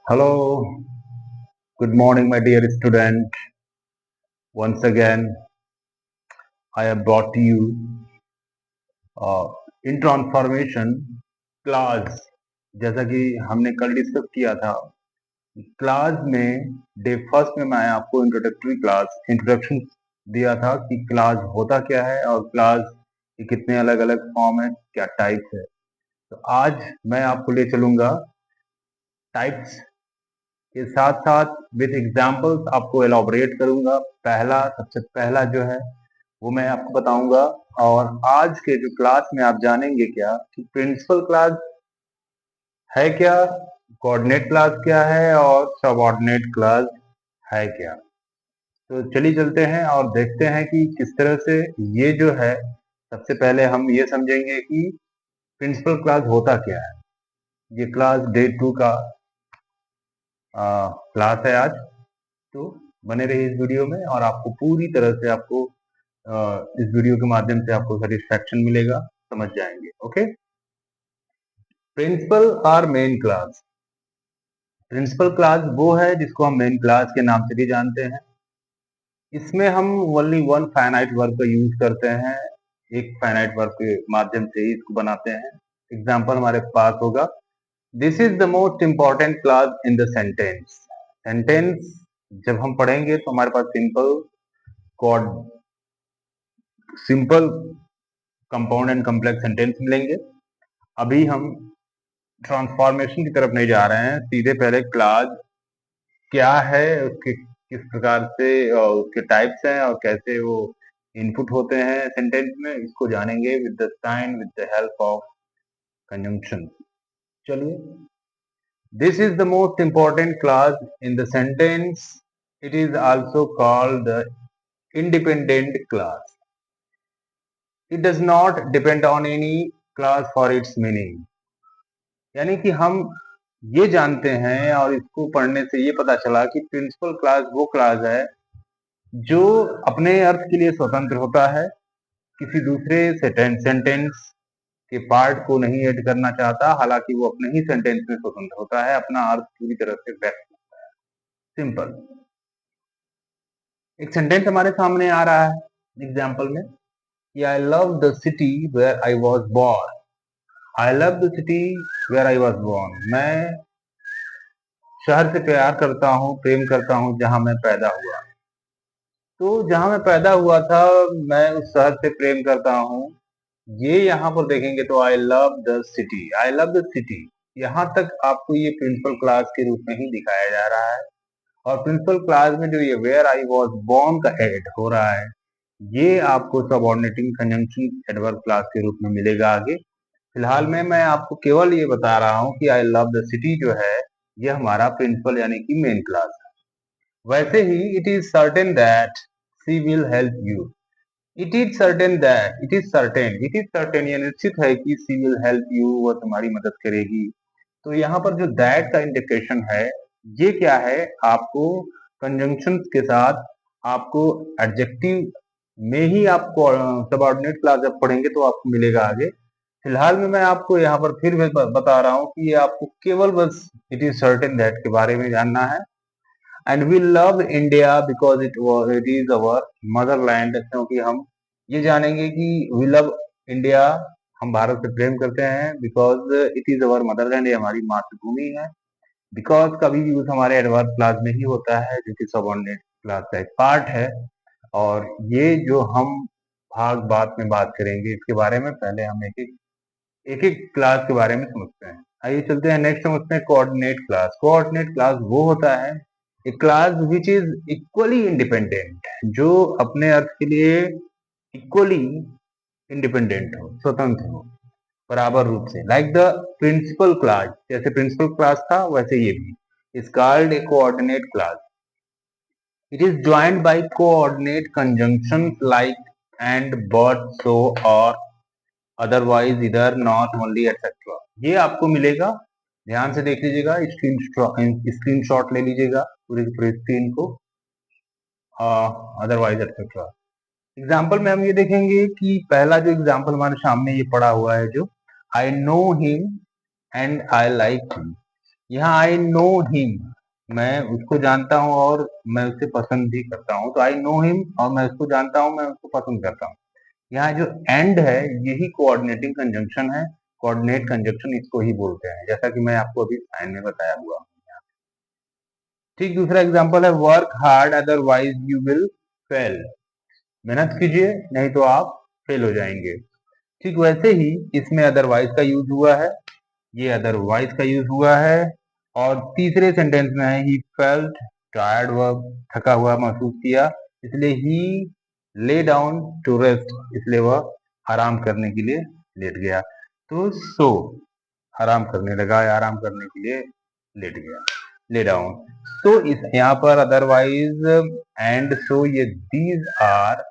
Hello, good morning, my dear student. Once again, I have brought to you in transformation class. जैसा कि हमने कल discuss किया था, क्लास में डे फर्स्ट में मैं आपको इंट्रोडक्टरी क्लास इंट्रोडक्शन दिया था कि क्लास होता क्या है और क्लास के कितने अलग अलग फॉर्म है, क्या टाइप्स है। तो आज मैं आपको ले चलूंगा टाइप्स के साथ साथ विथ एग्जांपल्स आपको एलॉबरेट करूंगा। सबसे पहला जो है वो मैं आपको बताऊंगा। और आज के जो क्लास में आप जानेंगे क्या कि प्रिंसिपल क्लास है क्या, कोऑर्डिनेट क्लास क्या है और सबऑर्डिनेट क्लास है क्या। तो चलिए चलते हैं और देखते हैं कि किस तरह से ये जो है। सबसे पहले हम ये समझेंगे कि प्रिंसिपल क्लास होता क्या है। ये क्लास डे 2 का क्लास है आज। तो बने रहिए इस वीडियो में और आपको पूरी तरह से आपको इस वीडियो के माध्यम से आपको सेटिस्फेक्शन मिलेगा, समझ जाएंगे। ओके, प्रिंसिपल और मेन क्लास। प्रिंसिपल क्लास वो है जिसको हम मेन क्लास के नाम से भी जानते हैं। इसमें हम ओनली वन फाइनाइट वर्ब का यूज करते हैं। एक फाइनाइट वर्ब के माध्यम से ही इसको बनाते हैं। एग्जाम्पल हमारे पास होगा, this is the most important clause in the sentence. Sentence जब हम पढ़ेंगे तो हमारे पास simple compound and complex sentence मिलेंगे। अभी हम ट्रांसफॉर्मेशन की तरफ नहीं जा रहे हैं, सीधे पहले क्लास क्या है, उसके किस प्रकार से उसके टाइप्स हैं और कैसे वो इनपुट होते हैं सेंटेंस में, इसको जानेंगे with the sign with the help of conjunction. चलिए, this is the most important clause in the sentence. It is also called the independent clause. It does not depend on any clause for its meaning. यानी कि हम ये जानते हैं और इसको पढ़ने से ये पता चला कि प्रिंसिपल क्लास वो क्लास है जो अपने अर्थ के लिए स्वतंत्र होता है, किसी दूसरे सेंटेंस के पार्ट को नहीं ऐड करना चाहता, हालांकि वो अपने ही सेंटेंस में स्वतंत्र होता है, अपना अर्थ पूरी तरह से व्यक्त करता है। सिंपल। एक सेंटेंस हमारे सामने आ रहा है एग्जाम्पल में कि I love the city where I was born. I love the city where I was born. मैं शहर से प्यार करता हूँ, प्रेम करता हूँ जहां मैं पैदा हुआ। तो जहां मैं पैदा हुआ था, मैं उस शहर से प्रेम करता हूँ। ये यहाँ पर देखेंगे तो आई love the city, I love the city. यहाँ तक आपको ये प्रिंसिपल क्लास के रूप में ही दिखाया जा रहा है। और प्रिंसिपल क्लास में जो ये वेयर आई वॉज बॉर्न का एड हो रहा है, ये आपको सबऑर्डिनेटिंग कंजंक्शन एडवर्ब क्लास के रूप में मिलेगा आगे। फिलहाल में मैं आपको केवल ये बता रहा हूँ कि आई लव द सिटी जो है, ये हमारा प्रिंसिपल यानी कि मेन क्लास है। वैसे ही it is certain that she will help you. It is certain ये निश्चित है कि सी विल हेल्प यू, वह तुम्हारी मदद करेगी। तो यहाँ पर जो दैट का इंडिकेशन है, ये क्या है, आपको कंजंक्शन के साथ आपको एडजेक्टिव में ही आपको सबऑर्डिनेट क्लास जब पढ़ेंगे तो आपको मिलेगा आगे। फिलहाल में मैं आपको यहाँ पर फिर भी बता रहा हूँ कि ये आपको केवल बस इट इज सर्टेन दैट के बारे में जानना है। And we love India because it is our motherland, क्योंकि हम ये जानेंगे कि वी लव इंडिया, हम भारत से प्रेम करते हैं, because it is our Motherland, ये हमारी मातृभूमि है। बिकॉज का भी यूज हमारे एडवर्ब क्लास में ही होता है, जो कि सबऑर्डिनेट क्लास का एक पार्ट है। और ये जो हम भाग बात में बात करेंगे इसके बारे में, पहले हम एक एक क्लास के बारे में समझते हैं। आइए चलते हैं नेक्स्ट समझते हैं कोऑर्डिनेट क्लास। कोऑर्डिनेट क्लास वो होता है a clause which is equally independent, जो अपने अर्थ के लिए इक्वली इंडिपेंडेंट हो, स्वतंत्र हो बराबर रूप से। लाइक द प्रिंसिपल क्लास, जैसे प्रिंसिपल क्लास था वैसे ये भी is called a coordinate class. It is joined by coordinate conjunction like and but so और अदरवाइज इधर नॉट ओनली एटसेट्रा। ये आपको मिलेगा, ध्यान से देख लीजिएगा, स्क्रीनशॉट ले लीजिएगा पूरी की पूरी स्क्रीन को, अदरवाइज एटसेट्रा। एग्जाम्पल में हम ये देखेंगे कि पहला जो एग्जाम्पल हमारे सामने ये पड़ा हुआ है, जो I know him and I like him. यहाँ आई नो हिम, मैं उसको जानता हूँ और मैं उसे पसंद भी करता हूँ। तो आई नो हिम और मैं उसको जानता हूँ, मैं उसको पसंद करता हूँ। यहाँ जो एंड है यही कोऑर्डिनेटिंग कंजंक्शन है। कोऑर्डिनेट कंजंक्शन इसको ही बोलते हैं, जैसा कि मैं आपको अभी साइन में बताया हुआ। ठीक, दूसरा एग्जांपल है work hard otherwise you will fail. मेहनत कीजिए नहीं तो आप फेल हो जाएंगे। ठीक वैसे ही इसमें अदरवाइज का यूज हुआ है, ये अदरवाइज का यूज हुआ है। और तीसरे सेंटेंस में है ही फेल्ट टायर्ड, वह थका हुआ महसूस किया, इसलिए ही ले डाउन टू रेस्ट, इसलिए वह आराम करने के लिए लेट गया। तो सो आराम करने लगा या आराम करने के लिए लेट गया, ले डाउन। तो इस यहाँ पर अदरवाइज एंड सो ये these are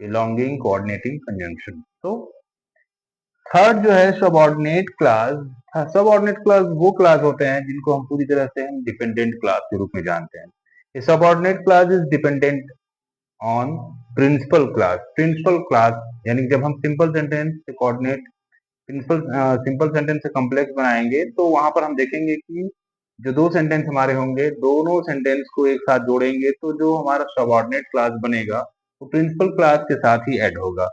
belonging coordinating conjunction. तो थर्ड जो है सबऑर्डिनेट क्लास। सबऑर्डिनेट क्लास वो क्लास होते हैं जिनको हम पूरी तरह से हम डिपेंडेंट क्लास के रूप में जानते हैं। ये subordinate clause is dependent on principal clause. Principal clause यानी जब हम सिंपल सेंटेंस से कोऑर्डिनेट सिंपल सेंटेंस से कॉम्प्लेक्स बनाएंगे तो वहां पर हम देखेंगे कि जो दो सेंटेंस हमारे होंगे, दोनों सेंटेंस को एक साथ जोड़ेंगे तो जो हमारा सबऑर्डिनेट क्लास बनेगा वो प्रिंसिपल क्लास के साथ ही ऐड होगा।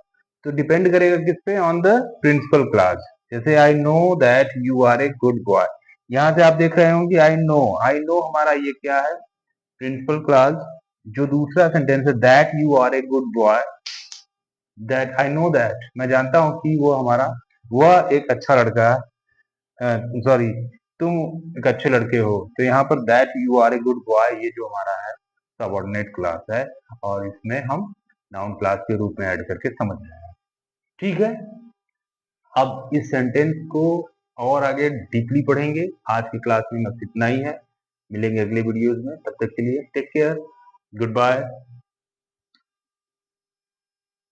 तो डिपेंड करेगा किस पे, ऑन द प्रिंसिपल क्लास। जैसे I know that you are a good boy, यहाँ से आप देख रहे हो कि आई नो हमारा ये क्या है, प्रिंसिपल क्लास। जो दूसरा सेंटेंस है that you are a good boy, that I know that मैं जानता हूँ कि वो हमारा, वह एक अच्छा लड़का है, सॉरी तुम एक अच्छे लड़के हो। तो यहाँ पर that you are a good boy ये जो हमारा है सबऑर्डिनेट क्लास है, और इसमें हम नाउन क्लास के रूप में ऐड करके समझ रहे हैं। ठीक है, अब इस सेंटेंस को और आगे डीपली पढ़ेंगे। आज की क्लास में बस इतना ही है, मिलेंगे अगले वीडियोज में, तब तक के लिए टेक केयर, गुड बाय।